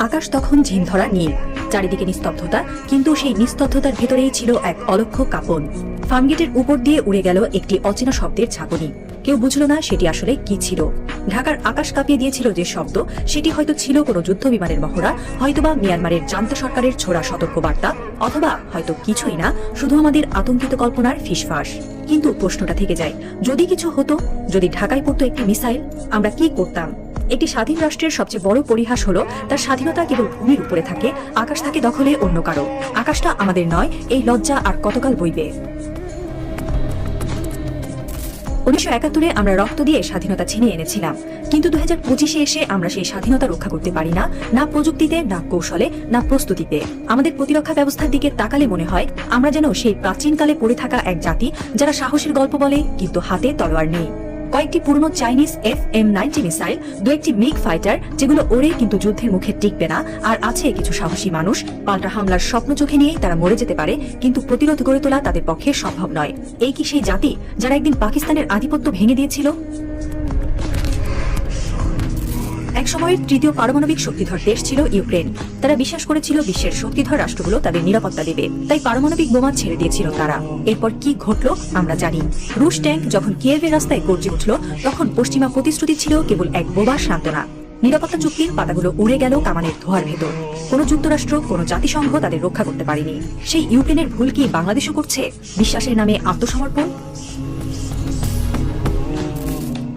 আকাশ তখন ঝিমধরা নীল, চারিদিকে নিস্তব্ধতা, কিন্তু সেই নিস্তব্ধতার ভেতরেই ছিল এক অলক্ষ্য কাঁপন। ফার্মগেটের উপর দিয়ে উড়ে গেল একটি অচেনা শব্দের ঝাঁকুনি। কেউ বুঝল না সেটি আসলে কি ছিল। ঢাকার আকাশ কাঁপিয়ে দিয়েছিল যে শব্দ, সেটি হয়তো ছিল কোনো যুদ্ধ বিমানের মহড়া, হয়তোবা মিয়ানমারের জান্তা সরকারের ছোড়া সতর্কবার্তা, অথবা হয়তো কিছুই না, শুধু আমাদের আতঙ্কিত কল্পনার ফিসফাস। কিন্তু প্রশ্নটা থেকে যায়, যদি কিছু হতো, যদি ঢাকায় পড়তো একটি মিসাইল, আমরা কি করতাম? একটি স্বাধীন রাষ্ট্রের সবচেয়ে বড় পরিহাস হলো তার স্বাধীনতা কেবল ভূমির উপরে থাকে, আকাশ থাকে দখলে অন্য কারো। আকাশটা আমাদের নয়, এই লজ্জা আর কতকাল বইবে? 1971-এ আমরা রক্ত দিয়ে স্বাধীনতা ছিনিয়ে এনেছিলাম, কিন্তু 2025-এ এসে আমরা সেই স্বাধীনতা রক্ষা করতে পারি না, না প্রযুক্তিতে, না কৌশলে, না প্রস্তুতিতে। আমাদের প্রতিরক্ষা ব্যবস্থার দিকে তাকালে মনে হয় আমরা যেন সেই প্রাচীনকালে পড়ে থাকা এক জাতি, যারা সাহসের গল্প বলে কিন্তু হাতে তলোয়ার নেই। কয়েকটি পুরনো চাইনিজ FM-90 মিসাইল, দু একটি মিগ ফাইটার যেগুলো ওড়ে কিন্তু যুদ্ধের মুখে টিকবে না, আর আছে কিছু সাহসী মানুষ, পাল্টা হামলার স্বপ্ন চোখে নিয়েই তারা মরে যেতে পারে, কিন্তু প্রতিরোধ গড়ে তোলা তাদের পক্ষে সম্ভব নয়। এই কি সেই জাতি যারা একদিন পাকিস্তানের আধিপত্য ভেঙে দিয়েছিল? এক সময়ের তৃতীয় পারমাণবিক শক্তিধর দেশ ছিল ইউক্রেন। তারা বিশ্বাস করেছিল বিশ্বের শক্তিধর রাষ্ট্রগুলো তাদের নিরাপত্তা দেবে, তাই পারমাণবিক বোমা ছেড়ে দিয়েছিল তারা। এরপর কি ঘটলো আমরা জানি। রুশ ট্যাঙ্ক যখন কিয়েভের রাস্তায় গর্জে উঠল, তখন পশ্চিমা প্রতিশ্রুতি ছিল কেবল এক বোবা সান্ত্বনা। নিরাপত্তা চুক্তির পাতাগুলো উড়ে গেল কামানের ধোঁয়ার ভেতর। কোনো যুক্তরাষ্ট্র, কোনো জাতিসংঘ তাদের রক্ষা করতে পারেনি। সেই ইউক্রেনের ভুল কি বাংলাদেশও করছে? বিশ্বাসের নামে আত্মসমর্পণ।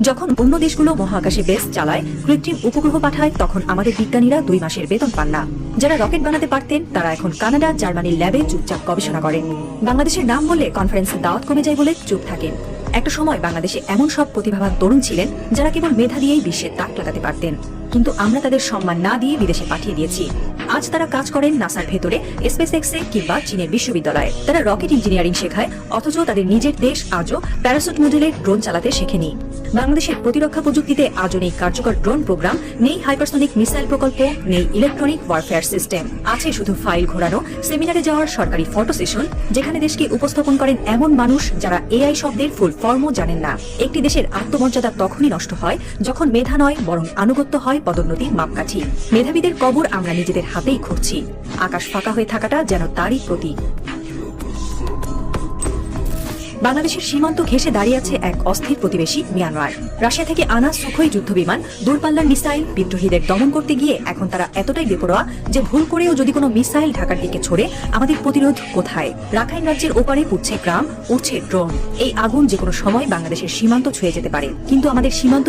যখন অন্য দেশগুলো মহাকাশে বেস চালায়, কৃত্রিম উপগ্রহ পাঠায়, তখন আমাদের বিজ্ঞানীরা 2 মাসের বেতন পান না। যারা রকেট বানাতে পারতেন তারা এখন কানাডা, জার্মানির ল্যাবে চুপচাপ গবেষণা করেন। বাংলাদেশের নাম বললে কনফারেন্সের দাওয়াত কমে যায় বলে চুপ থাকেন। একটা সময় বাংলাদেশে এমন সব প্রতিভাবান তরুণ ছিলেন যারা কেবল মেধা দিয়েই বিশ্বের তাক লাগাতে পারতেন, কিন্তু আমরা তাদের সম্মান না দিয়ে বিদেশে পাঠিয়ে দিয়েছি। আজ তারা কাজ করেন নাসার ভেতরে, SpaceX-এ কিংবা চীনের বিশ্ববিদ্যালয়ে। তারা রকেট ইঞ্জিনিয়ারিং শেখায়, অথচ তাদের নিজের দেশ আজও প্যারাসুট মডেলের ড্রোন চালাতে শেখেনি। বাংলাদেশের প্রতিরক্ষা প্রযুক্তিতে আজও নেই কার্যকর ড্রোন প্রোগ্রাম, নেই হাইপারসনিক মিসাইল প্রকল্প, নেই ইলেকট্রনিক ওয়ারফেয়ার সিস্টেম। আছে শুধু ফাইল ঘোরানো, সেমিনারে যাওয়ার সরকারি ফটো সেশন, যেখানে দেশকে উপস্থাপন করেন এমন মানুষ যারা AI শব্দের ফুল ফর্মও জানেন না। একটি দেশের আত্মমর্যাদা তখনই নষ্ট হয় যখন মেধা নয় বরং আনুগত্য হয় পদোন্নতির মাপকাঠি। মেধাবীদের কবর আমরা নিজেদের হাতেই খুঁড়ছি। আকাশ ফাঁকা হয়ে থাকাটা যেন তারই প্রতীক। বাংলাদেশের সীমান্ত ঘেঁষে দাঁড়িয়ে আছে এক অস্থির প্রতিবেশী মিয়ানমার। রাশিয়া থেকে আনা সুখোই যুদ্ধবিমান, দূরপাল্লার মিসাইল, বিদ্রোহীদের দমন করতে গিয়ে এখন তারা এতটাই বেপরোয়া যে ভুল করেও যদি কোনো মিসাইল ঢাকার দিকে ছড়ে, আমাদের প্রতিরোধ কোথায়? রাখাইন রাজ্যের ওপারে পুড়ছে গ্রাম, উঠছে ড্রোন। এই আগুন যে কোনো সময় বাংলাদেশের সীমান্ত ছুঁয়ে যেতে পারে, কিন্তু আমাদের সীমান্ত